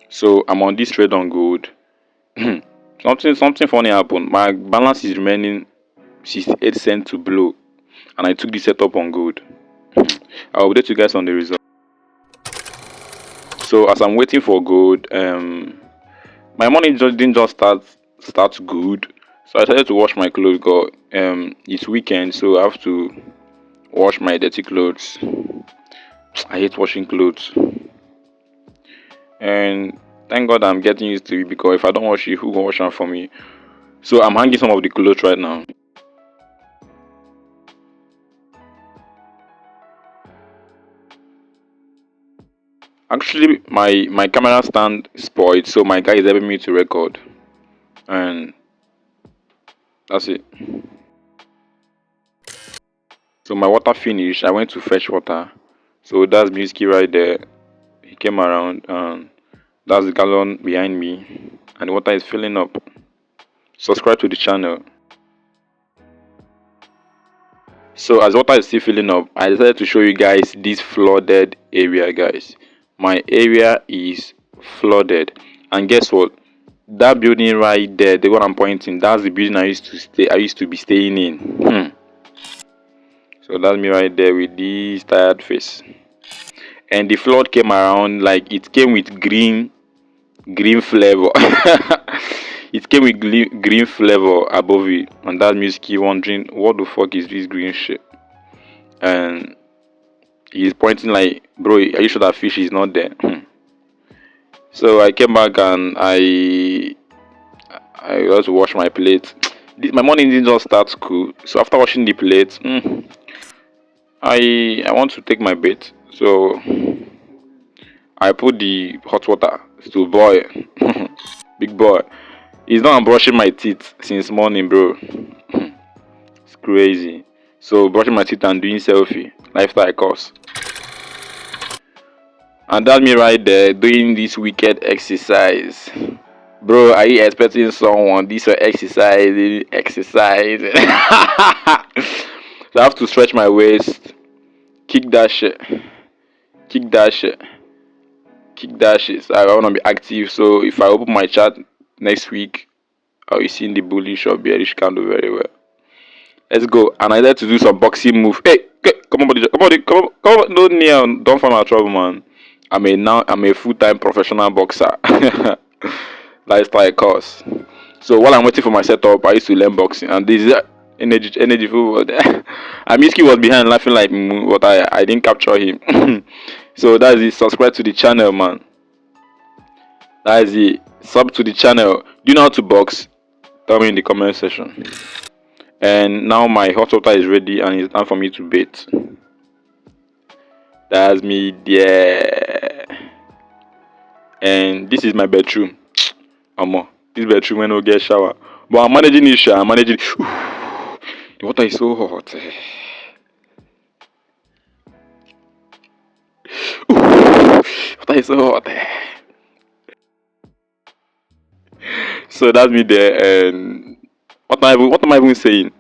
So I'm on this trade on gold. something funny happened. My balance is remaining 68 cents to blow, and I took the setup on gold. I'll update you guys on the result. So as I'm waiting for gold, my money didn't just start good. So I decided to wash my clothes. It's weekend, so I have to wash my dirty clothes. I hate washing clothes, and thank God I'm getting used to it, because if I don't wash it, who gonna wash them for me? So I'm hanging some of the clothes right now. Actually, my camera stand spoiled, so my guy is helping me to record, and that's it. So my water finished. I went to fetch water. So that's Music right there. He came around, and that's the gallon behind me, and the water is filling up. Subscribe to the channel. So as water is still filling up, I decided to show you guys this flooded area, guys. My area is flooded, and guess what? That building right there, the one I'm pointing, that's the building I used to be staying in. So that's me right there with this tired face. And the flood came around, like it came with green flavor. It came with green flavor above it, and that Music wondering what the fuck is this green shit. And he's pointing like, bro, are you sure that fish is not there? So I came back, and I also washed my plate. My morning didn't just start cool. So after washing the plate, I want to take my bait. So I put the hot water to boil. Big boy. It's not, I'm brushing my teeth since morning, bro. It's crazy. So brushing my teeth and doing selfie, lifestyle course. And that's me right there doing this wicked exercise. Bro, are you expecting someone this exercise? So I have to stretch my waist, kick that shit, kick that shit, kick that shit. So I wanna be active. So if I open my chat next week, I'll be seeing the bullish or bearish candle very well. Let's go. And I like to do some boxing move. Hey, come on, buddy, come on, don't kneel, don't find my trouble, man. I'm a full-time professional boxer. Lifestyle course. So while I'm waiting for my setup, I used to learn boxing, and this is energy football. And Miski was behind laughing like, but I didn't capture him. So that's it. Subscribe to the channel, man. That's it. Sub to the channel. Do you know how to box? Tell me in the comment section. And now my hot water is ready, and it's time for me to bait. That's me there. And this is my bedroom. This bedroom when I get shower. But I'm managing it, I'm managing. The water is so hot. Water is so hot. So that's me there. And what am I even saying?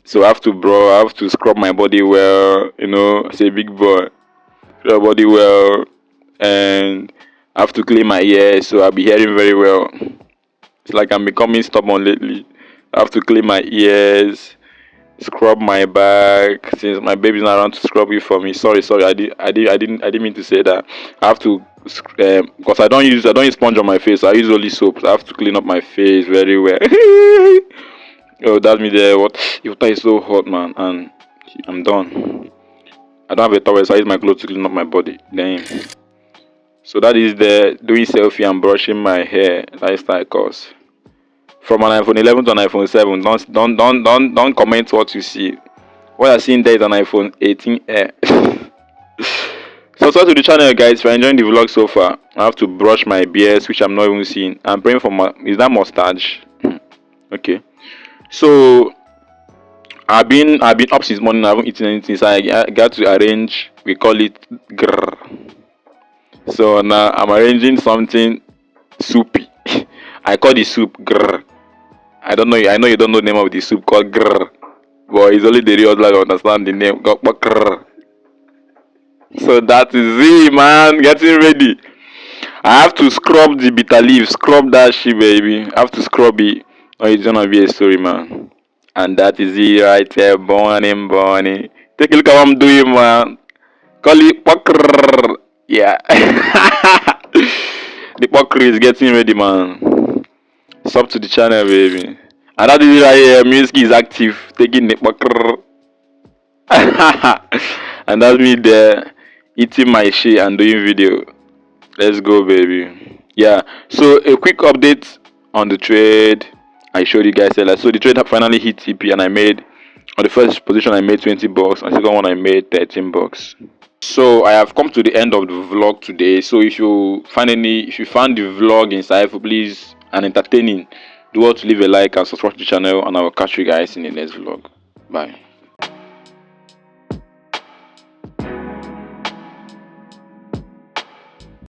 So I have to scrub my body well, say big boy. Scrub my body well, and I have to clean my ears, so I'll be hearing very well. It's like I'm becoming stubborn lately. I have to clean my ears, scrub my back, since my baby's not around to scrub it for me. Sorry, I didn't mean to say that. I have to, because I don't use sponge on my face. I use only soap. So I have to clean up my face very well. Oh, that's me there. What? The water is so hot, man, and I'm done. I don't have a towel, so I use my clothes to clean up my body. Damn. So that is there doing selfie and brushing my hair, lifestyle course. From an iPhone 11 to an iPhone 7. Don't comment what you see. What you're seeing there is an iPhone 18 Air. Subscribe to the channel, guys. If you're enjoying the vlog so far, I have to brush my beard, which I'm not even seeing. I'm praying for is that mustache? Okay. So I've been up since morning. I haven't eaten anything, so I got to arrange. We call it grrr. So now I'm arranging something soupy. I call the soup grrr. I know you don't know the name of the soup called grrr, but it's only the real that understand the name. Grrr. So that is it, man. Getting ready. I have to scrub the bitter leaf, scrub that shit, baby. I have to scrub it. Or it's gonna be a story, man. And that is it right there, Bonnie. Take a look at what I'm doing, man. Call it poker. Yeah. The poker is getting ready, man. Sub to the channel, baby. And that is it right here. Music is active, taking the poker. And that's me there, eating my shit and doing video. Let's go, baby. Yeah, so a quick update on the trade I showed you guys earlier. So the trade finally hit TP, and I made, on the first position I made 20 bucks, and the second one I made 13 bucks. So I have come to the end of the vlog today. So if you found the vlog insightful, please, and entertaining, do well to leave a like and subscribe to the channel, and I will catch you guys in the next vlog. Bye.